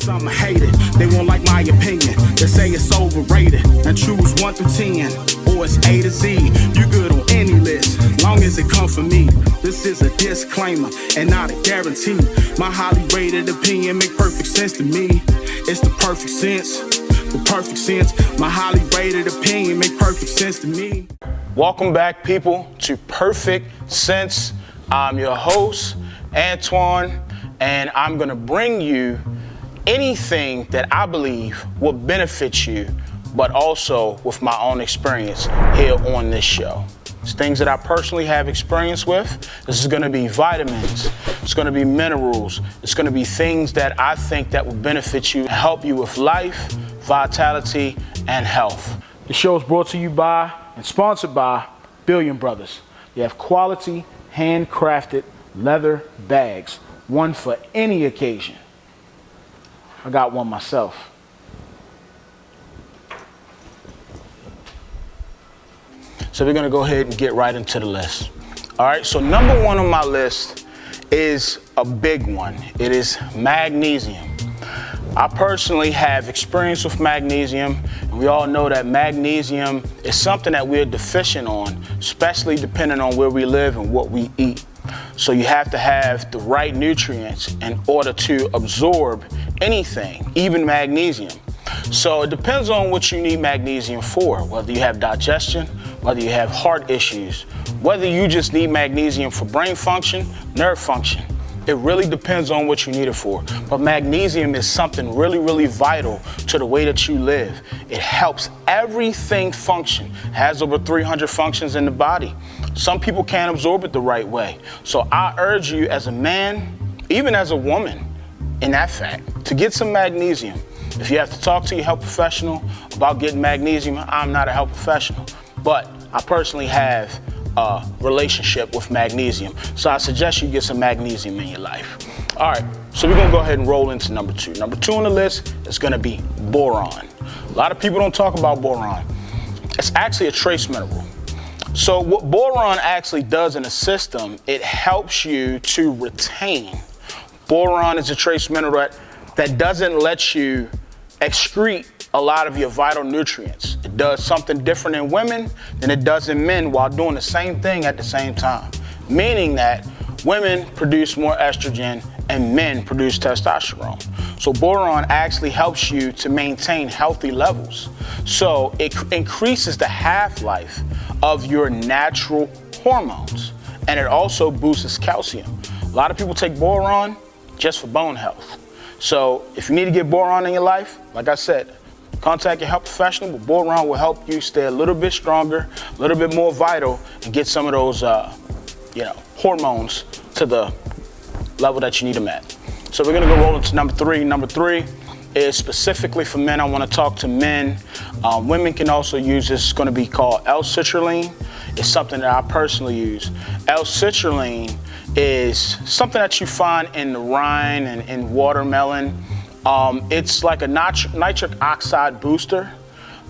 some hate it. They won't like my opinion. They say it's overrated. And choose 1 through 10, or it's A to Z. You good on any list, long as it come from me. This is a disclaimer and not a guarantee. My highly rated opinion make perfect sense to me. It's the perfect sense. The perfect sense. My highly rated opinion make perfect sense to me. Welcome back, people, to Perfect Sense. I'm your host, Antwan, and I'm gonna bring you anything that I believe will benefit you, but also with my own experience here on this show. It's things that I personally have experience with. This is gonna be vitamins, it's gonna be minerals, it's gonna be things that I think that will benefit you and help you with life, vitality, and health. The show is brought to you by and sponsored by Billion Brothers. You have quality, handcrafted leather bags, one for any occasion. I got one myself. So we're gonna go ahead and get right into the list. All right, so number 1 on my list is a big one. It is magnesium. I personally have experience with magnesium, and we all know that magnesium is something that we're deficient on, especially depending on where we live and what we eat. So you have to have the right nutrients in order to absorb anything, even magnesium. So it depends on what you need magnesium for, whether you have digestion, whether you have heart issues, whether you just need magnesium for brain function, nerve function. It really depends on what you need it for. But magnesium is something really, really vital to the way that you live. It helps everything function. It has over 300 functions in the body. Some people can't absorb it the right way. So I urge you as a man, even as a woman, in that fact, to get some magnesium. If you have to talk to your health professional about getting magnesium, I'm not a health professional, but I personally have a relationship with magnesium. So I suggest you get some magnesium in your life. All right, so we're gonna go ahead and roll into number 2. Number 2 on the list is gonna be boron. A lot of people don't talk about boron. It's actually a trace mineral. So what boron actually does in the system, it helps you to retain. Boron is a trace mineral that doesn't let you excrete a lot of your vital nutrients. It does something different in women than it does in men while doing the same thing at the same time. Meaning that women produce more estrogen and men produce testosterone. So boron actually helps you to maintain healthy levels. So it increases the half-life of your natural hormones. And it also boosts calcium. A lot of people take boron just for bone health. So if you need to get boron in your life, like I said, contact your health professional, but boron will help you stay a little bit stronger, a little bit more vital, and get some of those, hormones to the level that you need them at. So we're gonna go roll into number 3. Number 3 is specifically for men. I wanna talk to men. Women can also use this. It's gonna be called Lcitrulline. It's something that I personally use. Lcitrulline is something that you find in the rind and in watermelon. It's like a nitric oxide booster.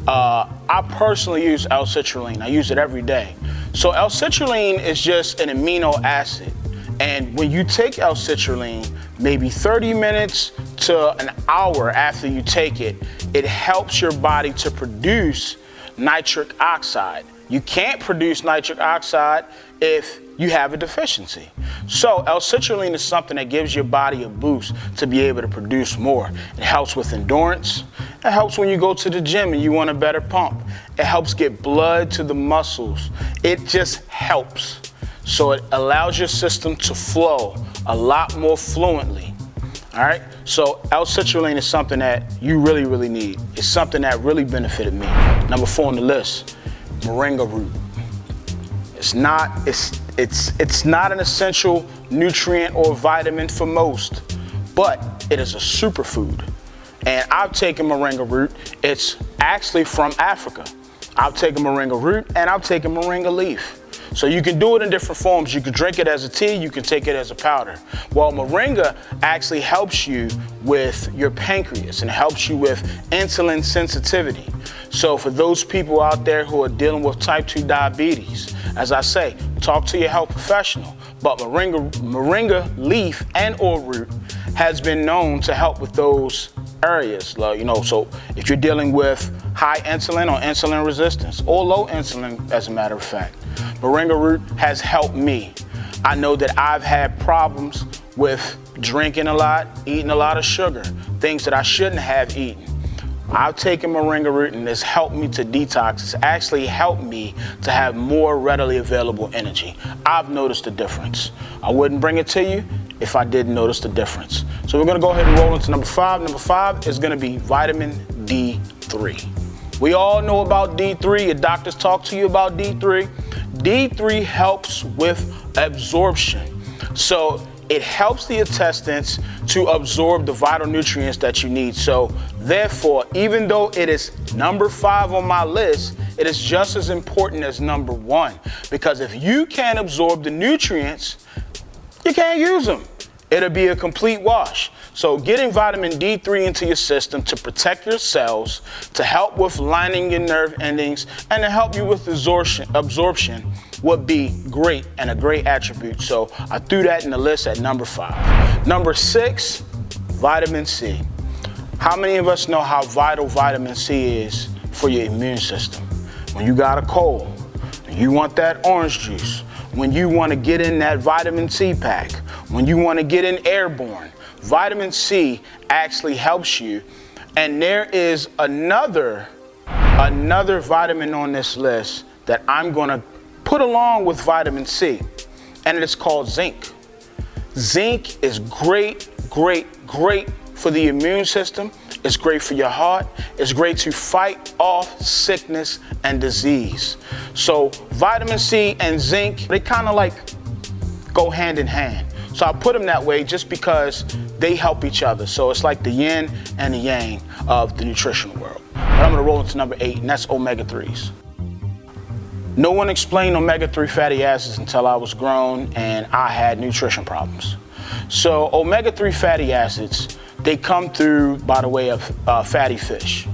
I personally use Lcitrulline. I use it every day. So Lcitrulline is just an amino acid. And when you take Lcitrulline, maybe 30 minutes to an hour after you take it, it helps your body to produce nitric oxide. You can't produce nitric oxide if you have a deficiency. So Lcitrulline is something that gives your body a boost to be able to produce more. It helps with endurance. It helps when you go to the gym and you want a better pump. It helps get blood to the muscles. It just helps. So it allows your system to flow a lot more fluently. All right, so Lcitrulline is something that you really, really need. It's something that really benefited me. Number 4 on the list, Moringa root. It's not an essential nutrient or vitamin for most, but it is a superfood. And I've taken Moringa root. It's actually from Africa. I've taken Moringa root and I've taken Moringa leaf. So you can do it in different forms. You can drink it as a tea, you can take it as a powder. Well, Moringa actually helps you with your pancreas and helps you with insulin sensitivity. So for those people out there who are dealing with type 2 diabetes, as I say, talk to your health professional. But Moringa leaf and or root has been known to help with those areas. So if you're dealing with high insulin or insulin resistance or low insulin, as a matter of fact, Moringa root has helped me. I know that I've had problems with drinking a lot, eating a lot of sugar, things that I shouldn't have eaten. I've taken Moringa root and it's helped me to detox. It's actually helped me to have more readily available energy. I've noticed the difference. I wouldn't bring it to you if I didn't notice the difference. So we're gonna go ahead and roll into number 5. Number 5 is gonna be vitamin D3. We all know about D3. Your doctors talk to you about D3. D3 helps with absorption. So it helps the intestines to absorb the vital nutrients that you need. So therefore, even though it is number 5 on my list, it is just as important as number 1. Because if you can't absorb the nutrients, you can't use them. It'll be a complete wash. So getting vitamin D3 into your system to protect your cells, to help with lining your nerve endings, and to help you with absorption would be great and a great attribute. So I threw that in the list at number 5. Number 6, vitamin C. How many of us know how vital vitamin C is for your immune system? When you got a cold, you want that orange juice. When you want to get in that vitamin C pack, when you want to get in airborne, vitamin C actually helps you. And there is another vitamin on this list that I'm going to put along with vitamin C, and it's called zinc. Zinc is great for the immune system. It's great for your heart. It's great to fight off sickness and disease. So vitamin C and zinc, they kind of like go hand in hand. So I put them that way just because they help each other. So it's like the yin and the yang of the nutritional world. But I'm gonna roll into number 8, and that's omega-3s. No one explained omega-3 fatty acids until I was grown and I had nutrition problems. So omega-3 fatty acids, they come through by the way of fatty fish.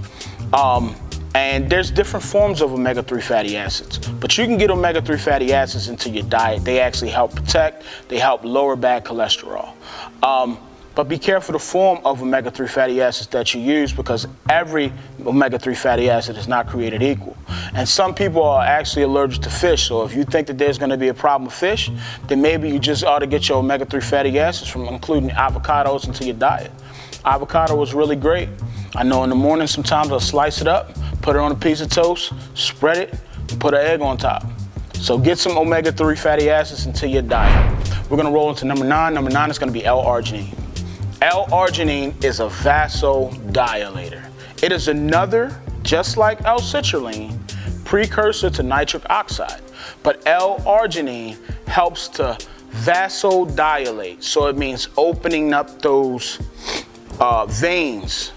And there's different forms of omega-3 fatty acids, but you can get omega-3 fatty acids into your diet. They actually help protect, they help lower bad cholesterol. But be careful the form of omega-3 fatty acids that you use, because every omega-3 fatty acid is not created equal. And some people are actually allergic to fish, so if you think that there's gonna be a problem with fish, then maybe you just ought to get your omega-3 fatty acids from including avocados into your diet. Avocado is really great. I know in the morning sometimes I'll slice it up, put it on a piece of toast, spread it, and put an egg on top. So get some omega-3 fatty acids into your diet. We're gonna roll into number 9. Number 9 is gonna be L-arginine. L-arginine is a vasodilator. It is another, just like Lcitrulline, precursor to nitric oxide. But L-arginine helps to vasodilate. So it means opening up those veins,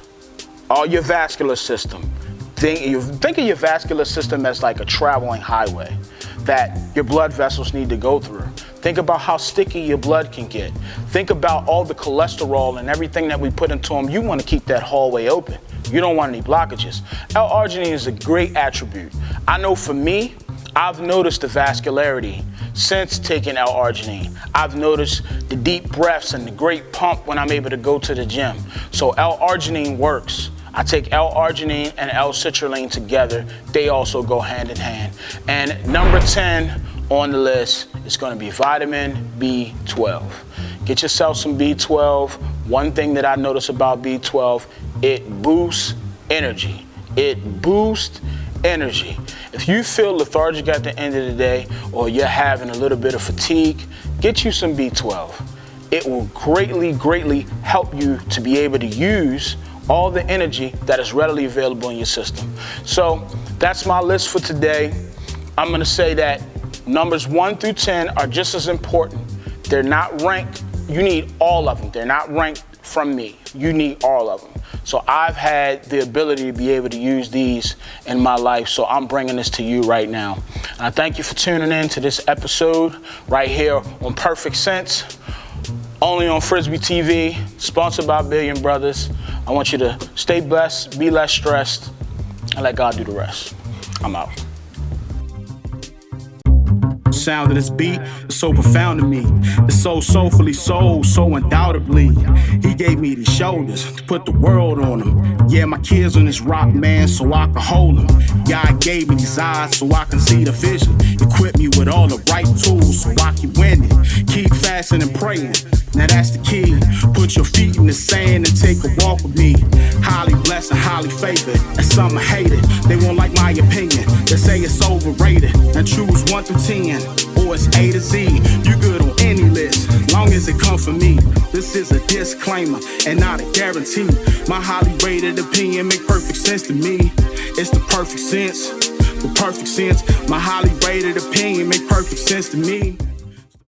all your vascular system. Think of your vascular system as like a traveling highway that your blood vessels need to go through. Think about how sticky your blood can get. Think about all the cholesterol and everything that we put into them. You want to keep that hallway open. You don't want any blockages. L-arginine is a great attribute. I know for me, I've noticed the vascularity since taking L-arginine. I've noticed the deep breaths and the great pump when I'm able to go to the gym. So L-arginine works. I take L-arginine and L-citrulline together. They also go hand in hand. And number 10 on the list is going to be vitamin B12. Get yourself some B12. One thing that I notice about B12, it boosts energy. It boosts energy. If you feel lethargic at the end of the day, or you're having a little bit of fatigue, get you some B12. It will greatly help you to be able to use all the energy that is readily available in your system. So that's my list for today. I'm gonna say that numbers 1 through 10 are just as important. They're not ranked. You need all of them. They're not ranked from me. You need all of them. So I've had the ability to be able to use these in my life, so I'm bringing this to you right now. And I thank you for tuning in to this episode right here on Perfect Sense, only on Frisbee TV, sponsored by Billion Brothers. I want you to stay blessed, be less stressed, and let God do the rest. I'm out. sound of this beat is so profound to me. It's so soulfully sold, so undoubtedly. He gave me these shoulders to put the world on them. Yeah, my kids on this rock, man, so I can hold them. God gave me these eyes so I can see the vision. Equip me with all the right tools so I can win it. Keep fasting and praying. Now that's the key. Put your feet in the sand and take a walk with me. Highly blessed and highly favored, and some hate it. They won't like my opinion. They say it's overrated. And choose 1 through 10, or it's A to Z. You good on any list, long as it come from me. This is a disclaimer and not a guarantee. My highly rated opinion make perfect sense to me. It's the perfect sense, the perfect sense. My highly rated opinion make perfect sense to me.